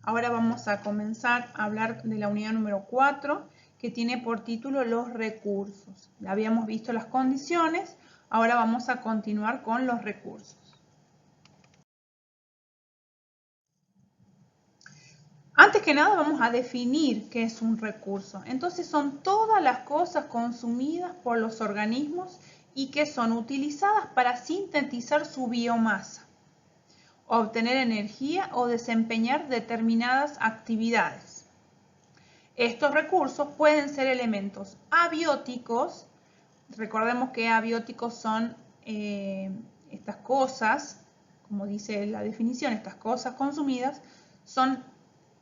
Ahora vamos a comenzar a hablar de la unidad número 4, que tiene por título los recursos. Habíamos visto las condiciones, ahora vamos a continuar con los recursos. Antes que nada vamos a definir qué es un recurso. Entonces son todas las cosas consumidas por los organismos y que son utilizadas para sintetizar su biomasa, obtener energía o desempeñar determinadas actividades. Estos recursos pueden ser elementos abióticos. Recordemos que abióticos son estas cosas, como dice la definición, estas cosas consumidas son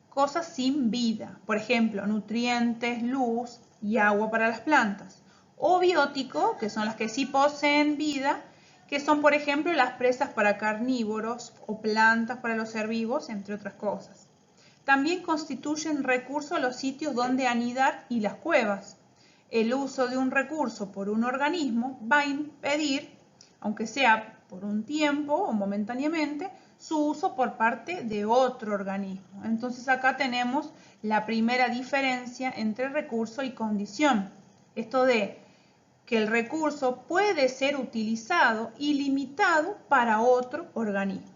cosas sin vida. Por ejemplo, nutrientes, luz y agua para las plantas. O biótico, que son las que sí poseen vida, que son, por ejemplo, las presas para carnívoros o plantas para los herbívoros, entre otras cosas. También constituyen recursos los sitios donde anidar y las cuevas. El uso de un recurso por un organismo va a impedir, aunque sea por un tiempo o momentáneamente, su uso por parte de otro organismo. Entonces acá tenemos la primera diferencia entre recurso y condición. Esto de que el recurso puede ser utilizado y limitado para otro organismo.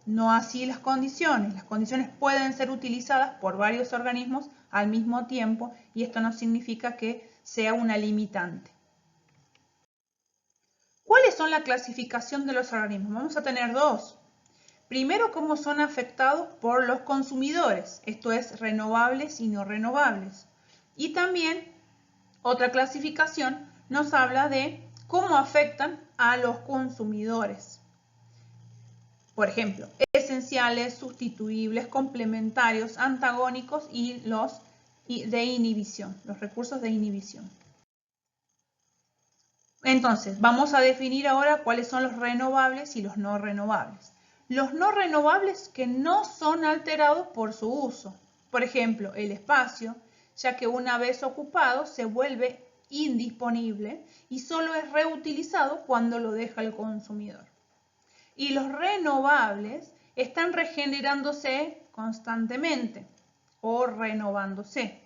No así las condiciones. Las condiciones pueden ser utilizadas por varios organismos al mismo tiempo y esto no significa que sea una limitante. ¿Cuáles son la clasificación de los organismos? Vamos a tener dos. Primero, cómo son afectados por los consumidores, esto es, renovables y no renovables. Y también, otra clasificación nos habla de cómo afectan a los consumidores. Por ejemplo, esenciales, sustituibles, complementarios, antagónicos y los de inhibición, los recursos de inhibición. Entonces, vamos a definir ahora cuáles son los renovables y los no renovables. Los no renovables que no son alterados por su uso. Por ejemplo, el espacio, ya que una vez ocupado se vuelve indisponible y solo es reutilizado cuando lo deja el consumidor. Y los renovables están regenerándose constantemente o renovándose.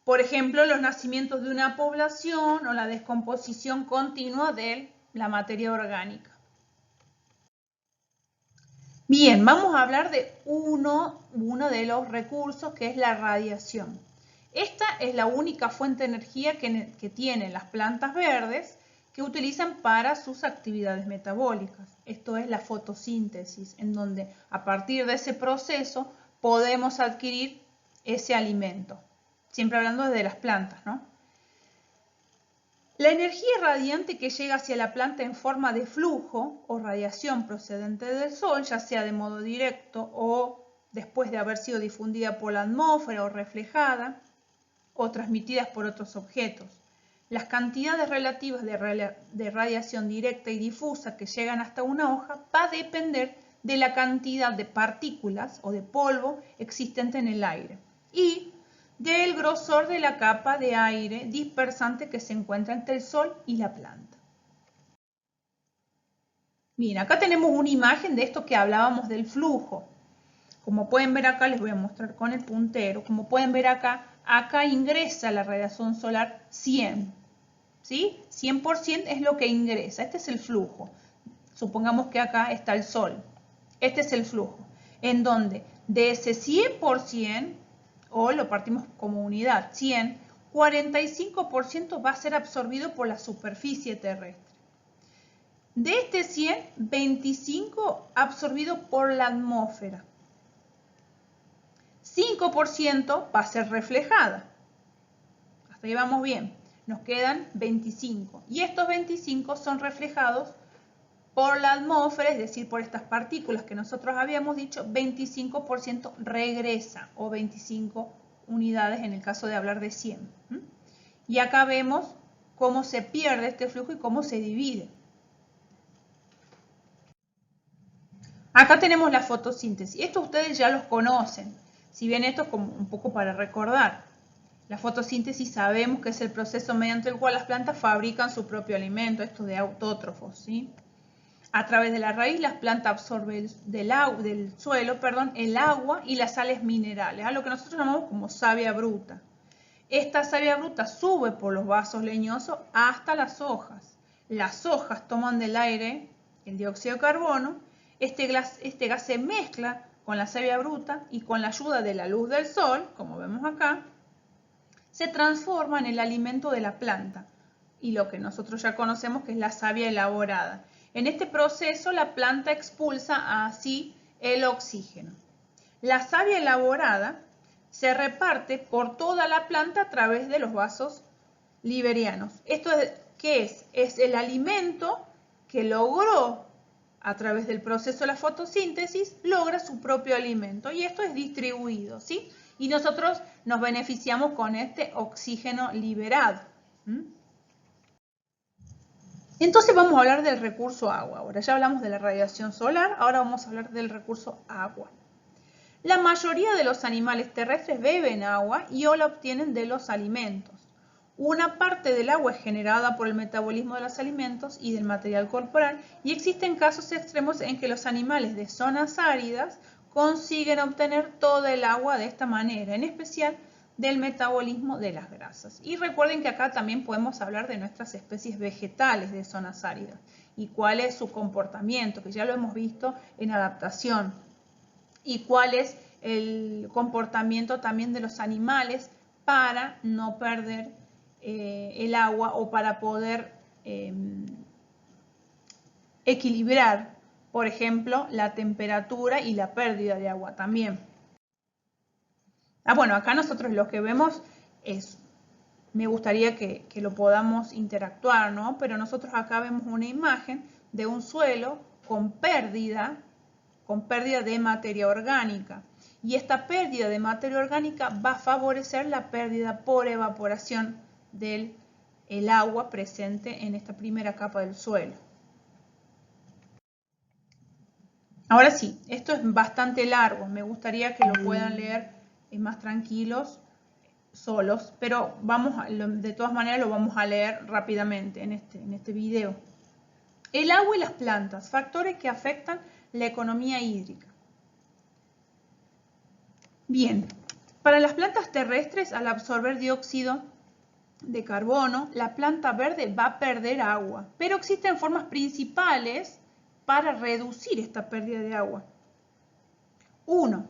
Por ejemplo, los nacimientos de una población o la descomposición continua de la materia orgánica. Bien, vamos a hablar de uno de los recursos, que es la radiación. Esta es la única fuente de energía que tienen las plantas verdes que utilizan para sus actividades metabólicas. Esto es la fotosíntesis, en donde a partir de ese proceso podemos adquirir ese alimento. Siempre hablando de las plantas, ¿no? La energía radiante que llega hacia la planta en forma de flujo o radiación procedente del sol, ya sea de modo directo o después de haber sido difundida por la atmósfera o reflejada o transmitidas por otros objetos. Las cantidades relativas de radiación directa y difusa que llegan hasta una hoja va a depender de la cantidad de partículas o de polvo existente en el aire y del grosor de la capa de aire dispersante que se encuentra entre el sol y la planta. Bien, acá tenemos una imagen de esto que hablábamos del flujo. Como pueden ver acá, les voy a mostrar con el puntero, como pueden ver acá, acá ingresa la radiación solar 100. ¿Sí? 100% es lo que ingresa, este es el flujo. Supongamos que acá está el sol, este es el flujo, en donde de ese 100%, o lo partimos como unidad, 100, 45% va a ser absorbido por la superficie terrestre. De este 100, 25 absorbido por la atmósfera. 5% va a ser reflejada. Hasta ahí vamos bien. Nos quedan 25. Y estos 25 son reflejados por la atmósfera, es decir, por estas partículas que nosotros habíamos dicho, 25% regresa, o 25 unidades en el caso de hablar de 100. Y acá vemos cómo se pierde este flujo y cómo se divide. Acá tenemos la fotosíntesis. Esto ustedes ya los conocen. Si bien esto es como un poco para recordar. La fotosíntesis sabemos que es el proceso mediante el cual las plantas fabrican su propio alimento, esto de autótrofos, ¿sí? A través de la raíz, las plantas absorben del suelo, el agua y las sales minerales, a lo que nosotros llamamos como savia bruta. Esta savia bruta sube por los vasos leñosos hasta las hojas. Las hojas toman del aire el dióxido de carbono. Este gas se mezcla con la savia bruta y con la ayuda de la luz del sol, como vemos acá, se transforma en el alimento de la planta y lo que nosotros ya conocemos que es la savia elaborada. En este proceso la planta expulsa así el oxígeno. La savia elaborada se reparte por toda la planta a través de los vasos liberianos. ¿Esto qué es? Es el alimento que logró a través del proceso de la fotosíntesis, logra su propio alimento y esto es distribuido, ¿sí? Y nosotros nos beneficiamos con este oxígeno liberado. Entonces vamos a hablar del recurso agua. Ahora ya hablamos de la radiación solar, ahora vamos a hablar del recurso agua. La mayoría de los animales terrestres beben agua y o la obtienen de los alimentos. Una parte del agua es generada por el metabolismo de los alimentos y del material corporal y existen casos extremos en que los animales de zonas áridas consiguen obtener todo el agua de esta manera, en especial del metabolismo de las grasas. Y recuerden que acá también podemos hablar de nuestras especies vegetales de zonas áridas y cuál es su comportamiento, que ya lo hemos visto en adaptación, y cuál es el comportamiento también de los animales para no perder el agua o para poder equilibrar, por ejemplo, la temperatura y la pérdida de agua también. Bueno, acá nosotros lo que vemos es, me gustaría que lo podamos interactuar, ¿no? Pero nosotros acá vemos una imagen de un suelo con pérdida de materia orgánica. Y esta pérdida de materia orgánica va a favorecer la pérdida por evaporación del agua presente en esta primera capa del suelo. Ahora sí, esto es bastante largo, me gustaría que lo puedan leer más tranquilos, solos, pero de todas maneras lo vamos a leer rápidamente en este video. El agua y las plantas, factores que afectan la economía hídrica. Bien, para las plantas terrestres, al absorber dióxido de carbono, la planta verde va a perder agua, pero existen formas principales para reducir esta pérdida de agua. 1.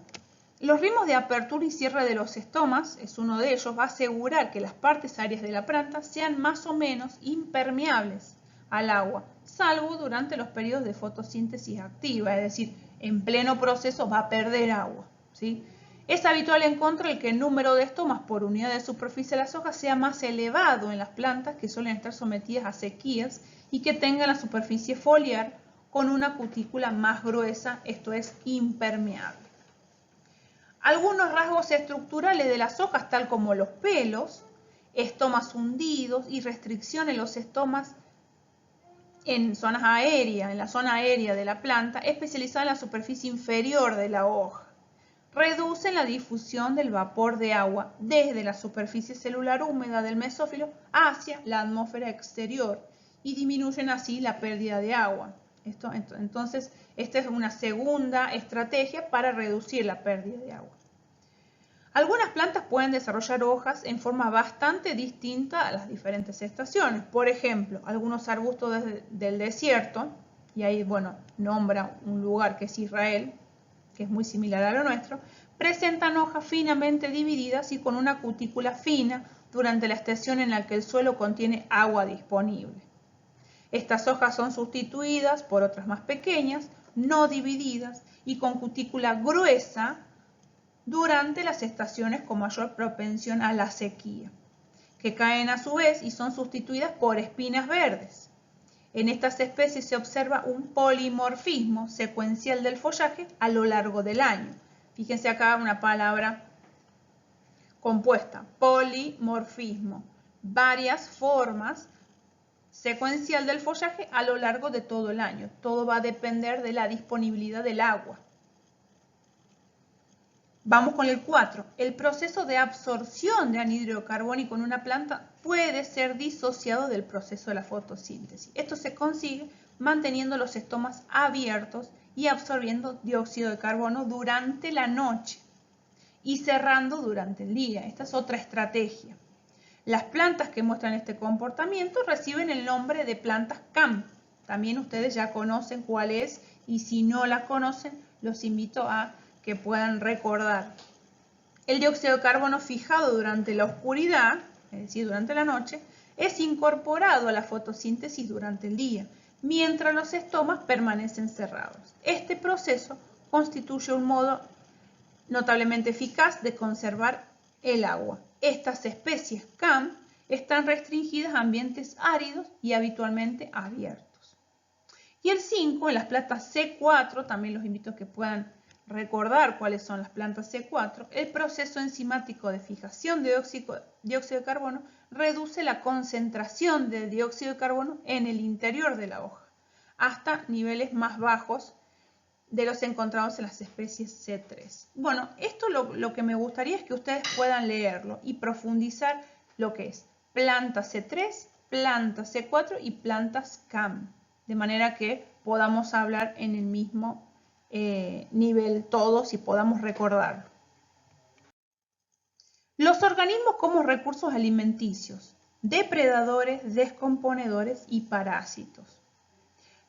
Los ritmos de apertura y cierre de los estomas, es uno de ellos, va a asegurar que las partes aéreas de la planta sean más o menos impermeables al agua, salvo durante los periodos de fotosíntesis activa, es decir, en pleno proceso va a perder agua, ¿sí? Es habitual encontrar que el número de estomas por unidad de superficie de las hojas sea más elevado en las plantas que suelen estar sometidas a sequías y que tengan la superficie foliar con una cutícula más gruesa, esto es, impermeable. Algunos rasgos estructurales de las hojas, tal como los pelos, estomas hundidos y restricción en los estomas en zonas aéreas, en la zona aérea de la planta, especializada en la superficie inferior de la hoja. Reducen la difusión del vapor de agua desde la superficie celular húmeda del mesófilo hacia la atmósfera exterior y disminuyen así la pérdida de agua. Entonces, esta es una segunda estrategia para reducir la pérdida de agua. Algunas plantas pueden desarrollar hojas en forma bastante distinta a las diferentes estaciones. Por ejemplo, algunos arbustos del desierto, y ahí, bueno, nombra un lugar que es Israel, que es muy similar a lo nuestro, presentan hojas finamente divididas y con una cutícula fina durante la estación en la que el suelo contiene agua disponible. Estas hojas son sustituidas por otras más pequeñas, no divididas y con cutícula gruesa durante las estaciones con mayor propensión a la sequía, que caen a su vez y son sustituidas por espinas verdes. En estas especies se observa un polimorfismo secuencial del follaje a lo largo del año. Fíjense acá una palabra compuesta, polimorfismo, varias formas secuencial del follaje a lo largo de todo el año. Todo va a depender de la disponibilidad del agua. Vamos con el 4. El proceso de absorción de anhídrido carbónico en una planta puede ser disociado del proceso de la fotosíntesis. Esto se consigue manteniendo los estomas abiertos y absorbiendo dióxido de carbono durante la noche y cerrando durante el día. Esta es otra estrategia. Las plantas que muestran este comportamiento reciben el nombre de plantas CAM. También ustedes ya conocen cuál es, y si no la conocen, los invito a que puedan recordar. El dióxido de carbono fijado durante la oscuridad, es decir, durante la noche, es incorporado a la fotosíntesis durante el día, mientras los estomas permanecen cerrados. Este proceso constituye un modo notablemente eficaz de conservar el agua. Estas especies CAM están restringidas a ambientes áridos y habitualmente abiertos. Y el 5, en las plantas C4, también los invito a que puedan recordar cuáles son las plantas C4, el proceso enzimático de fijación de dióxido de carbono reduce la concentración de dióxido de carbono en el interior de la hoja, hasta niveles más bajos de los encontrados en las especies C3. Bueno, esto lo que me gustaría es que ustedes puedan leerlo y profundizar lo que es planta C3, planta C4 y plantas CAM, de manera que podamos hablar en el mismo nivel todos y podamos recordarlo. Los organismos como recursos alimenticios, depredadores, descomponedores y parásitos.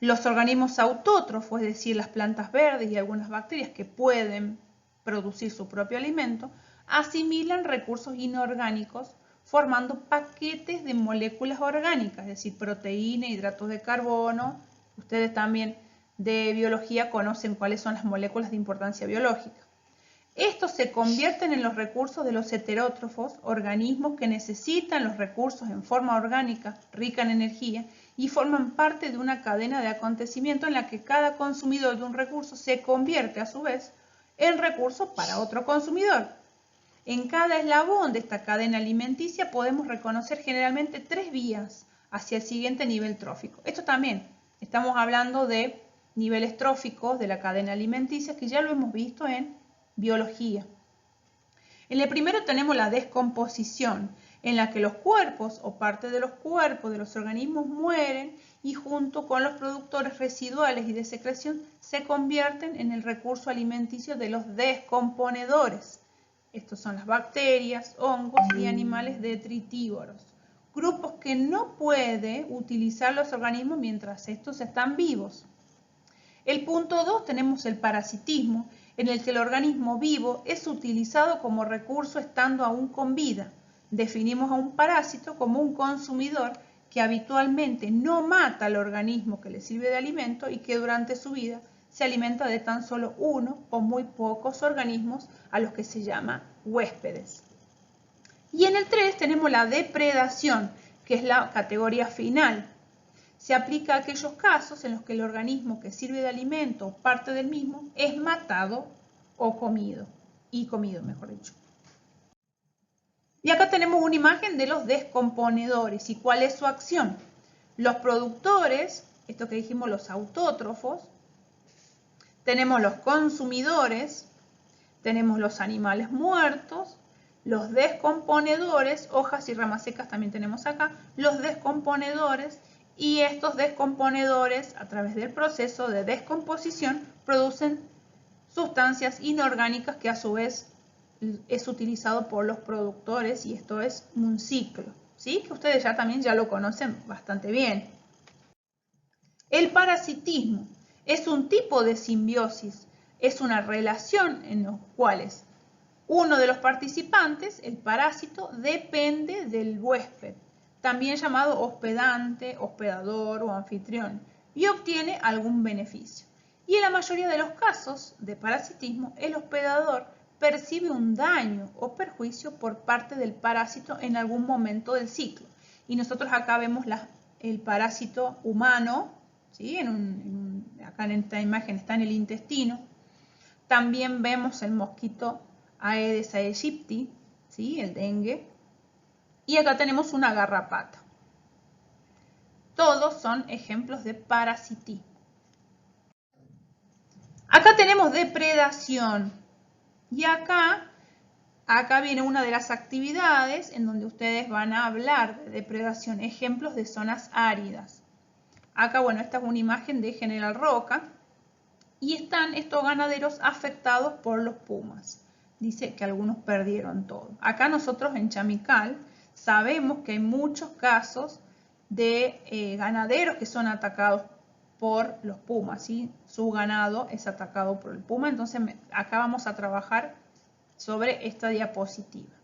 Los organismos autótrofos, es decir, las plantas verdes y algunas bacterias que pueden producir su propio alimento, asimilan recursos inorgánicos formando paquetes de moléculas orgánicas, es decir, proteína, hidratos de carbono. Ustedes también de biología conocen cuáles son las moléculas de importancia biológica. Estos se convierten en los recursos de los heterótrofos, organismos que necesitan los recursos en forma orgánica, rica en energía, y forman parte de una cadena de acontecimientos en la que cada consumidor de un recurso se convierte a su vez en recurso para otro consumidor. En cada eslabón de esta cadena alimenticia podemos reconocer generalmente 3 vías hacia el siguiente nivel trófico. Esto también, estamos hablando de niveles tróficos de la cadena alimenticia que ya lo hemos visto en biología. En el primero tenemos la descomposición, en la que los cuerpos o parte de los cuerpos de los organismos mueren y junto con los productores residuales y de secreción se convierten en el recurso alimenticio de los descomponedores. Estos son las bacterias, hongos y animales detritívoros, grupos que no puede utilizar los organismos mientras estos están vivos. El punto 2 tenemos el parasitismo, en el que el organismo vivo es utilizado como recurso estando aún con vida. Definimos a un parásito como un consumidor que habitualmente no mata al organismo que le sirve de alimento y que durante su vida se alimenta de tan solo uno o muy pocos organismos a los que se llama huéspedes. Y en el 3 tenemos la depredación, que es la categoría final. Se aplica a aquellos casos en los que el organismo que sirve de alimento o parte del mismo es matado o comido, mejor dicho. Y acá tenemos una imagen de los descomponedores y cuál es su acción. Los productores, esto que dijimos, los autótrofos, tenemos los consumidores, tenemos los animales muertos, los descomponedores, hojas y ramas secas también tenemos acá, los descomponedores. Y estos descomponedores, a través del proceso de descomposición, producen sustancias inorgánicas que a su vez es utilizado por los productores, y esto es un ciclo, ¿sí? Que ustedes también ya lo conocen bastante bien. El parasitismo es un tipo de simbiosis, es una relación en los cuales uno de los participantes, el parásito, depende del huésped, también llamado hospedante, hospedador o anfitrión, y obtiene algún beneficio. Y en la mayoría de los casos de parasitismo, el hospedador percibe un daño o perjuicio por parte del parásito en algún momento del ciclo. Y nosotros acá vemos el parásito humano, ¿sí? Acá en esta imagen está en el intestino. También vemos el mosquito Aedes aegypti, ¿sí? El dengue. Y acá tenemos una garrapata. Todos son ejemplos de parasitismo. Acá tenemos depredación. Y acá viene una de las actividades en donde ustedes van a hablar de depredación, ejemplos de zonas áridas. Acá, bueno, esta es una imagen de General Roca y están estos ganaderos afectados por los pumas. Dice que algunos perdieron todo. Acá nosotros en Chamical sabemos que hay muchos casos de ganaderos que son atacados por los pumas, ¿sí? Su ganado es atacado por el puma, entonces acá vamos a trabajar sobre esta diapositiva.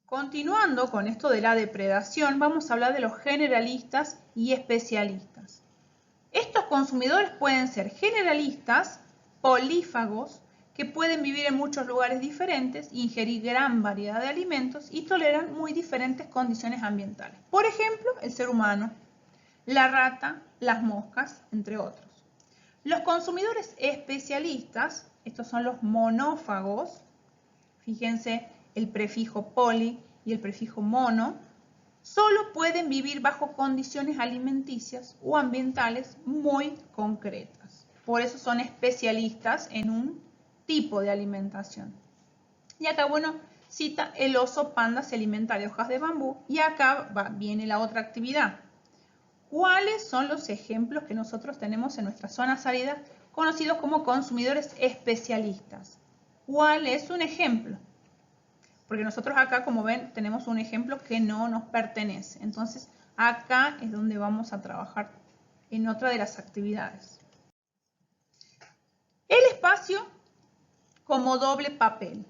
Continuando con esto de la depredación, vamos a hablar de los generalistas y especialistas. Estos consumidores pueden ser generalistas, polífagos, que pueden vivir en muchos lugares diferentes, ingerir gran variedad de alimentos y toleran muy diferentes condiciones ambientales. Por ejemplo, el ser humano, la rata, las moscas, entre otros. Los consumidores especialistas, estos son los monófagos, fíjense el prefijo poli y el prefijo mono, solo pueden vivir bajo condiciones alimenticias o ambientales muy concretas. Por eso son especialistas en un tipo de alimentación. Y acá, bueno, cita el oso panda se alimenta de hojas de bambú y acá viene la otra actividad. ¿Cuáles son los ejemplos que nosotros tenemos en nuestras zonas áridas conocidos como consumidores especialistas? ¿Cuál es un ejemplo? Porque nosotros acá, como ven, tenemos un ejemplo que no nos pertenece. Entonces, acá es donde vamos a trabajar en otra de las actividades. El espacio como doble papel.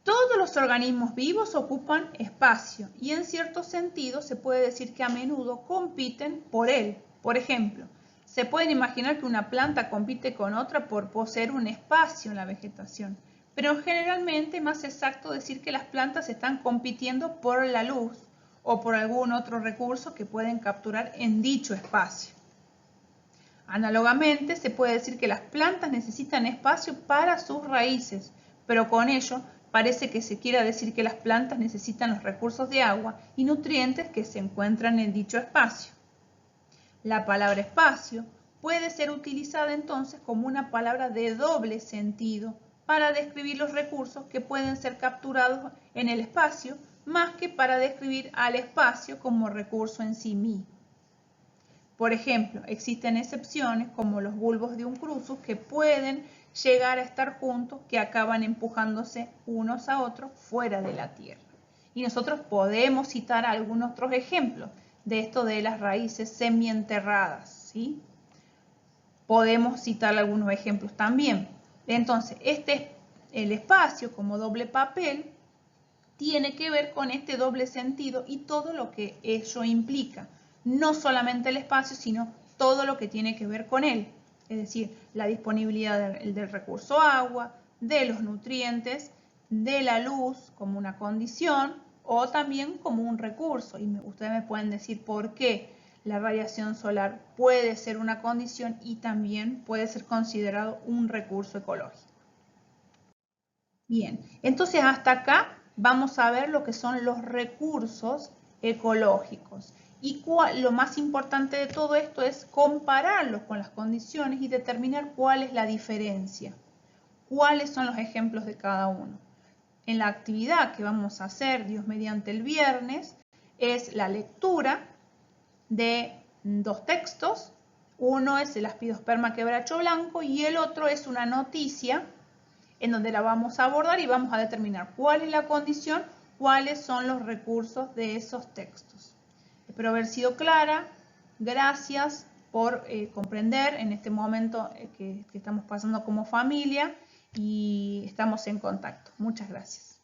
Todos los organismos vivos ocupan espacio y en cierto sentido se puede decir que a menudo compiten por él. Por ejemplo, se pueden imaginar que una planta compite con otra por poseer un espacio en la vegetación, pero generalmente es más exacto decir que las plantas están compitiendo por la luz o por algún otro recurso que pueden capturar en dicho espacio. Análogamente, se puede decir que las plantas necesitan espacio para sus raíces, pero con ello parece que se quiera decir que las plantas necesitan los recursos de agua y nutrientes que se encuentran en dicho espacio. La palabra espacio puede ser utilizada entonces como una palabra de doble sentido para describir los recursos que pueden ser capturados en el espacio, más que para describir al espacio como recurso en sí mismo. Por ejemplo, existen excepciones como los bulbos de un cruzus que pueden llegar a estar juntos, que acaban empujándose unos a otros fuera de la tierra. Y nosotros podemos citar algunos otros ejemplos de esto de las raíces semienterradas, ¿sí? Podemos citar algunos ejemplos también. Entonces, el espacio como doble papel tiene que ver con este doble sentido y todo lo que ello implica. No solamente el espacio, sino todo lo que tiene que ver con él. Es decir, la disponibilidad del recurso agua, de los nutrientes, de la luz como una condición o también como un recurso. Y ustedes me pueden decir por qué la radiación solar puede ser una condición y también puede ser considerado un recurso ecológico. Bien, entonces hasta acá vamos a ver lo que son los recursos ecológicos. Y lo más importante de todo esto es compararlos con las condiciones y determinar cuál es la diferencia. Cuáles son los ejemplos de cada uno. En la actividad que vamos a hacer, Dios mediante el viernes, es la lectura de dos textos. Uno es el Aspidosperma quebracho blanco y el otro es una noticia en donde la vamos a abordar y vamos a determinar cuál es la condición, cuáles son los recursos de esos textos. Espero haber sido clara. Gracias por comprender en este momento que estamos pasando como familia y estamos en contacto. Muchas gracias.